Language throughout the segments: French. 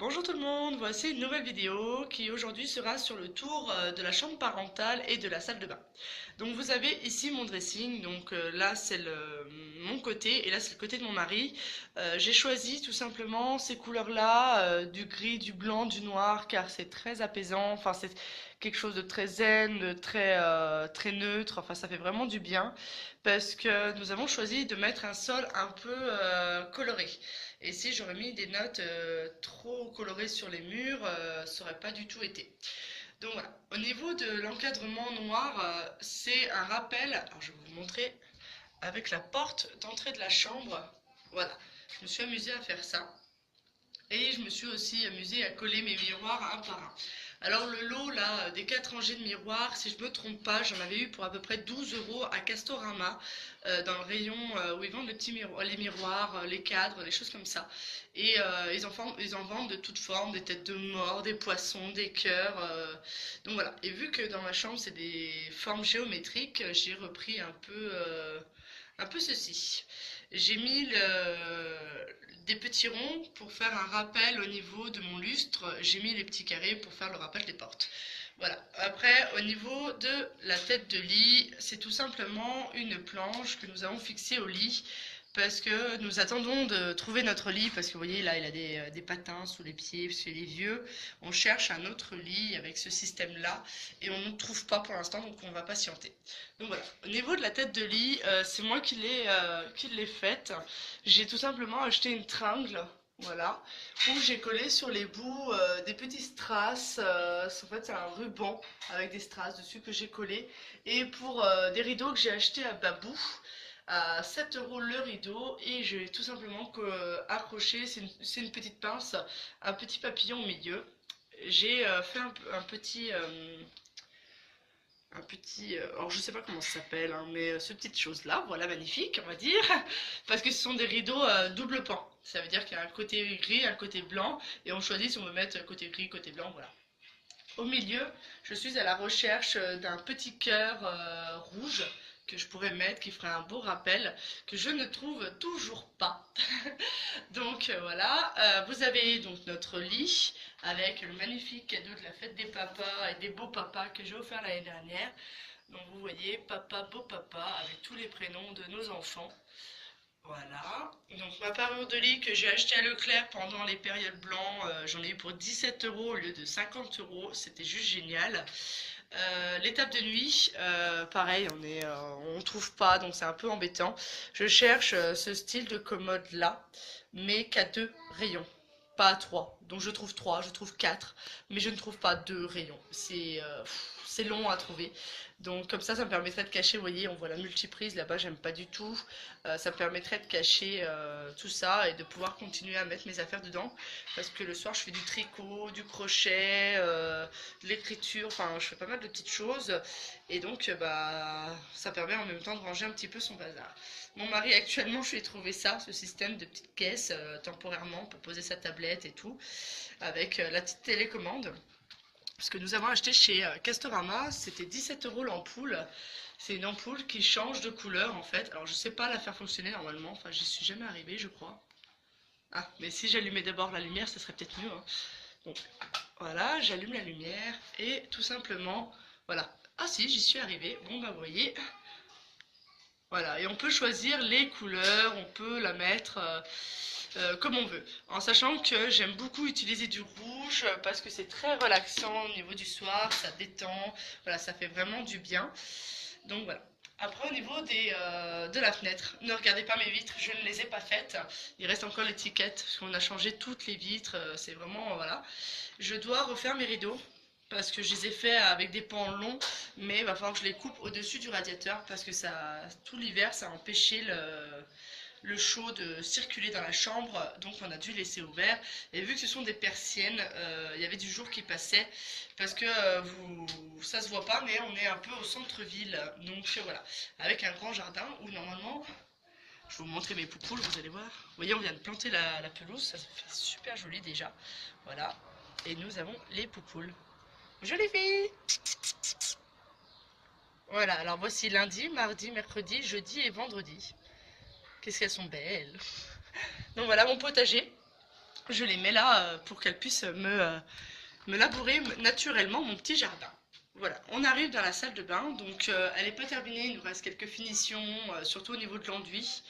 Bonjour tout le monde, voici une nouvelle vidéo qui aujourd'hui sera sur le tour de la chambre parentale et de la salle de bain. Donc vous avez ici mon dressing, donc là c'est mon côté et là c'est le côté de mon mari. J'ai choisi tout simplement ces couleurs-là, du gris, du blanc, du noir, car c'est très apaisant, enfin c'est quelque chose de très zen, de très neutre, enfin ça fait vraiment du bien parce que nous avons choisi de mettre un sol un peu coloré. Et si j'aurais mis des notes trop colorées sur les murs, ça aurait pas du tout été. Donc voilà, au niveau de l'encadrement noir, c'est un rappel. Alors je vais vous montrer avec la porte d'entrée de la chambre. Voilà, je me suis amusée à faire ça. Et je me suis aussi amusée à coller mes miroirs un par un. Alors le lot là des 4 rangées de miroirs, si je me trompe pas, j'en avais eu pour à peu près 12 euros à Castorama, dans le rayon où ils vendent les miroirs, les cadres, les choses comme ça. Et ils en vendent de toutes formes, des têtes de mort, des poissons, des cœurs. Donc voilà. Et vu que dans ma chambre c'est des formes géométriques, j'ai repris un peu ceci. J'ai mis des petits ronds pour faire un rappel au niveau de mon lustre. J'ai mis les petits carrés pour faire le rappel des portes. Voilà. Après, au niveau de la tête de lit, c'est tout simplement une planche que nous avons fixée au lit parce que nous attendons de trouver notre lit parce que vous voyez là il a des patins sous les pieds parce qu'il est vieux. On cherche un autre lit avec ce système là et on ne trouve pas pour l'instant, donc on va patienter. Donc voilà, au niveau de la tête de lit, c'est moi qui l'ai faite. J'ai tout simplement acheté une tringle, voilà, où j'ai collé sur les bouts des petits strass. En fait, c'est un ruban avec des strass dessus que j'ai collé. Et pour des rideaux que j'ai achetés à Babou, à 7 euros le rideau, et j'ai tout simplement accroché, c'est une petite pince, un petit papillon au milieu. J'ai fait un petit, alors je sais pas comment ça s'appelle, hein, mais ce petite chose là, voilà, magnifique on va dire, parce que ce sont des rideaux double pan, ça veut dire qu'il y a un côté gris, un côté blanc, et on choisit si on veut mettre côté gris, côté blanc, voilà. Au milieu, je suis à la recherche d'un petit cœur rouge que je pourrais mettre, qui ferait un beau rappel, que je ne trouve toujours pas. Donc voilà, vous avez donc notre lit avec le magnifique cadeau de la fête des papas et des beaux papas que j'ai offert l'année dernière. Donc vous voyez, papa, beau papa, avec tous les prénoms de nos enfants. Voilà, donc ma parure de lit que j'ai acheté à Leclerc pendant les périodes blancs, j'en ai eu pour 17 euros au lieu de 50 euros, c'était juste génial. Les tables de nuit, pareil, on trouve pas, donc c'est un peu embêtant. Je cherche ce style de commode là, mais qu'à deux rayons, pas à trois. Donc je trouve trois, je trouve quatre, mais je ne trouve pas deux rayons. C'est long à trouver. Donc comme ça me permettrait de cacher, vous voyez, on voit la multiprise là-bas, j'aime pas du tout. Ça me permettrait de cacher tout ça et de pouvoir continuer à mettre mes affaires dedans. Parce que le soir je fais du tricot, du crochet, de l'écriture, enfin je fais pas mal de petites choses. Et donc bah ça permet en même temps de ranger un petit peu son bazar. Mon mari actuellement, je lui ai trouvé ça, ce système de petites caisses temporairement pour poser sa tablette et tout, avec la petite télécommande. Ce que nous avons acheté chez Castorama, c'était 17 euros l'ampoule. C'est une ampoule qui change de couleur en fait. Alors je sais pas la faire fonctionner normalement, enfin j'y suis jamais arrivée je crois. Ah, mais si j'allumais d'abord la lumière, ça serait peut-être mieux, hein. Donc voilà, j'allume la lumière et tout simplement, voilà. Ah si, j'y suis arrivée. Bon bah vous voyez, voilà. Et on peut choisir les couleurs, on peut la mettre comme on veut. En sachant que j'aime beaucoup utiliser du rouge parce que c'est très relaxant au niveau du soir, ça détend, voilà, ça fait vraiment du bien. Donc voilà. Après au niveau de la fenêtre, ne regardez pas mes vitres, je ne les ai pas faites. Il reste encore l'étiquette parce qu'on a changé toutes les vitres, c'est vraiment voilà. Je dois refaire mes rideaux parce que je les ai faits avec des pans longs, mais il va falloir que je les coupe au-dessus du radiateur parce que ça, tout l'hiver, ça a empêché le chaud de circuler dans la chambre, donc on a dû laisser ouvert. Et vu que ce sont des persiennes, il y avait du jour qui passait, parce que ça se voit pas, mais on est un peu au centre-ville, donc voilà, avec un grand jardin où normalement, je vais vous montrer mes poupoules, vous allez voir. Vous voyez, on vient de planter la pelouse, ça fait super joli déjà, voilà. Et nous avons les poupoules. Jolies filles! Voilà, alors voici lundi, mardi, mercredi, jeudi et vendredi. Qu'est-ce qu'elles sont belles! Donc voilà mon potager. je les mets là pour qu'elles puissent me labourer naturellement mon petit jardin. Voilà, on arrive dans la salle de bain, donc elle n'est pas terminée, il nous reste quelques finitions, surtout au niveau de l'enduit.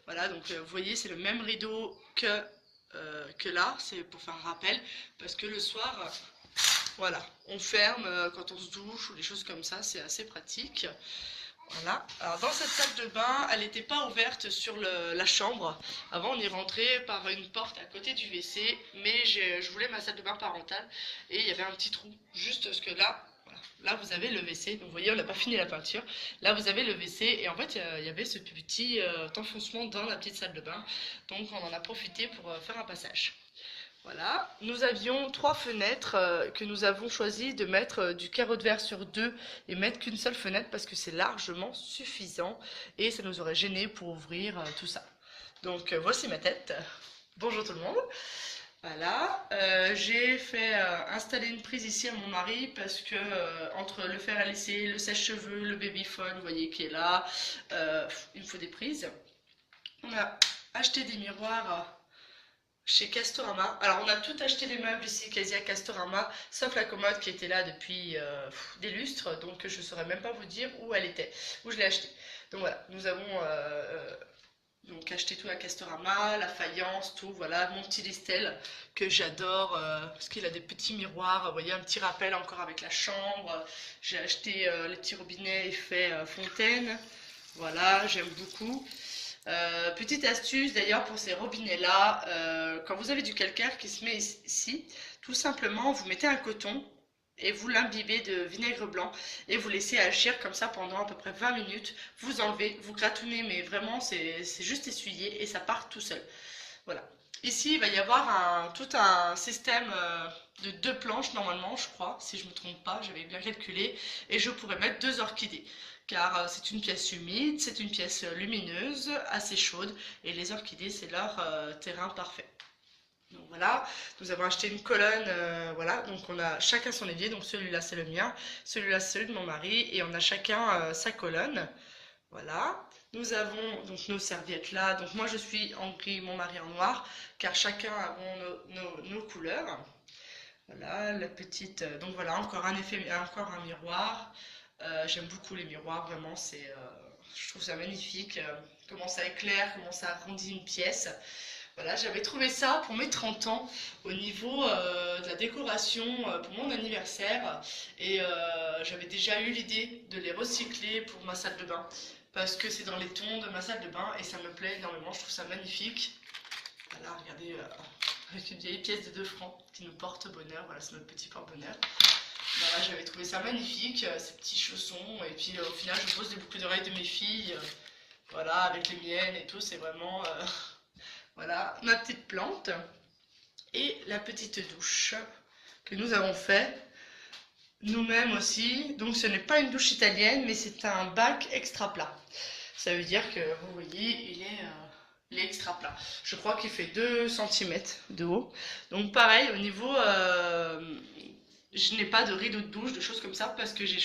Voilà, donc vous voyez, c'est le même rideau que là, c'est pour faire un rappel, parce que le soir, voilà, on ferme quand on se douche ou des choses comme ça, c'est assez pratique. Voilà, alors dans cette salle de bain, elle n'était pas ouverte sur la chambre. Avant, on y rentrait par une porte à côté du WC, mais je voulais ma salle de bain parentale et il y avait un petit trou, juste ce que là, voilà. Là vous avez le WC, donc vous voyez, on n'a pas fini la peinture. Là vous avez le WC et en fait, il y avait ce petit enfoncement dans la petite salle de bain, donc on en a profité pour faire un passage. Voilà, nous avions 3 fenêtres que nous avons choisi de mettre du carreau de verre sur 2 et mettre qu'une seule fenêtre parce que c'est largement suffisant et ça nous aurait gêné pour ouvrir tout ça. Donc voici ma tête. Bonjour tout le monde. Voilà, j'ai fait installer une prise ici à mon mari parce que entre le fer à lisser, le sèche-cheveux, le babyphone, vous voyez qui est là, il me faut des prises. On a acheté des miroirs chez Castorama. Alors on a tout acheté les meubles ici quasi à Castorama, sauf la commode qui était là depuis des lustres, donc je ne saurais même pas vous dire où elle était, où je l'ai achetée. Donc voilà, nous avons donc acheté tout à Castorama, la faïence, tout, voilà, mon petit Listel que j'adore parce qu'il a des petits miroirs, vous voyez un petit rappel encore avec la chambre. J'ai acheté les petits robinets effet fontaine, voilà, j'aime beaucoup. Petite astuce d'ailleurs pour ces robinets là, quand vous avez du calcaire qui se met ici, tout simplement vous mettez un coton et vous l'imbibez de vinaigre blanc et vous laissez agir comme ça pendant à peu près 20 minutes, vous enlevez, vous gratounez mais vraiment c'est juste essuyer et ça part tout seul. Voilà. Ici il va y avoir tout un système de 2 planches normalement je crois, si je ne me trompe pas, j'avais bien calculé, et je pourrais mettre 2 orchidées car c'est une pièce humide, c'est une pièce lumineuse, assez chaude, et les orchidées, c'est leur terrain parfait. Donc voilà, nous avons acheté une colonne, voilà, donc on a chacun son évier, donc celui-là c'est le mien, celui-là c'est celui de mon mari, et on a chacun sa colonne. Voilà, nous avons donc nos serviettes là, donc moi je suis en gris, mon mari en noir, car chacun avons nos couleurs. Voilà, la petite, donc voilà, encore un effet, encore un miroir. J'aime beaucoup les miroirs, vraiment, je trouve ça magnifique. Comment ça éclaire, comment ça arrondit une pièce. Voilà, j'avais trouvé ça pour mes 30 ans au niveau de la décoration pour mon anniversaire. Et j'avais déjà eu l'idée de les recycler pour ma salle de bain. Parce que c'est dans les tons de ma salle de bain et ça me plaît énormément, je trouve ça magnifique. Voilà, regardez, avec une vieille pièce de 2 francs qui nous porte bonheur. Voilà, c'est notre petit porte-bonheur. Voilà, j'avais trouvé ça magnifique, ces petits chaussons, et puis au final je pose des boucles d'oreilles de mes filles, voilà, avec les miennes et tout, c'est vraiment, voilà, ma petite plante, et la petite douche que nous avons fait nous-mêmes aussi, donc ce n'est pas une douche italienne, mais c'est un bac extra plat, ça veut dire que, vous voyez, il est extra plat, je crois qu'il fait 2 cm de haut, donc pareil, au niveau je n'ai pas de rideau de douche, de choses comme ça, parce que j'ai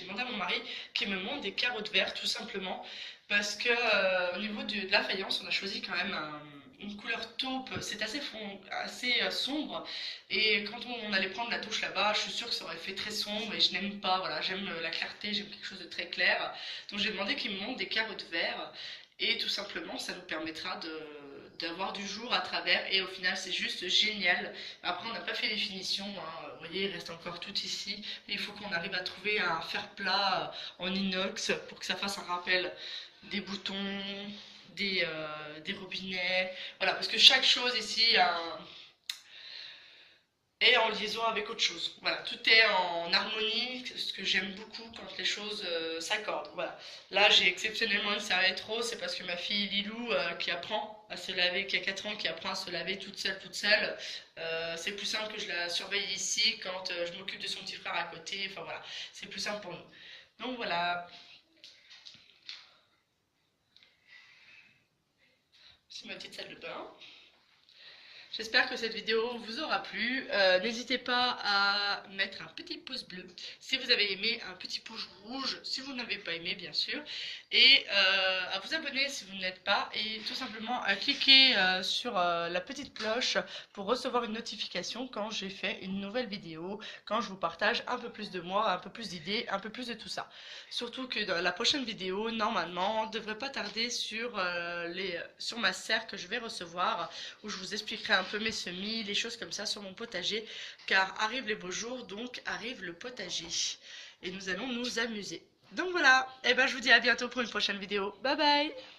demandé à mon mari qu'il me montre des carreaux de verre, tout simplement, parce que au niveau de la faïence, on a choisi quand même une couleur taupe, c'est assez sombre, et quand on allait prendre la douche là-bas, je suis sûre que ça aurait fait très sombre, et je n'aime pas, voilà, j'aime la clarté, j'aime quelque chose de très clair, donc j'ai demandé qu'il me montre des carreaux de verre, et tout simplement, ça nous permettra d'avoir du jour à travers, et au final c'est juste génial. Après on n'a pas fait les finitions, hein. Vous voyez il reste encore tout ici, mais il faut qu'on arrive à trouver un fer plat en inox pour que ça fasse un rappel des boutons, des robinets, voilà, parce que chaque chose ici est en liaison avec autre chose. Voilà, tout est en harmonie, ce que j'aime beaucoup quand les choses s'accordent. Voilà. Là, j'ai exceptionnellement une serviette rose, c'est parce que ma fille Lilou, qui apprend à se laver, qui a 4 ans, qui apprend à se laver toute seule, c'est plus simple que je la surveille ici quand je m'occupe de son petit frère à côté. Enfin voilà, c'est plus simple pour nous. Donc voilà, c'est ma petite salle de bain. J'espère que cette vidéo vous aura plu. N'hésitez pas à mettre un petit pouce bleu si vous avez aimé, un petit pouce rouge si vous n'avez pas aimé bien sûr, et à vous abonner si vous ne l'êtes pas, et tout simplement à cliquer sur la petite cloche pour recevoir une notification quand j'ai fait une nouvelle vidéo, quand je vous partage un peu plus de moi, un peu plus d'idées, un peu plus de tout ça. Surtout que dans la prochaine vidéo, normalement, ne devrait pas tarder sur ma serre que je vais recevoir, où je vous expliquerai un peu mes semis, les choses comme ça sur mon potager, car arrivent les beaux jours, donc arrive le potager. Et nous allons nous amuser. Donc voilà, et ben je vous dis à bientôt pour une prochaine vidéo. Bye bye!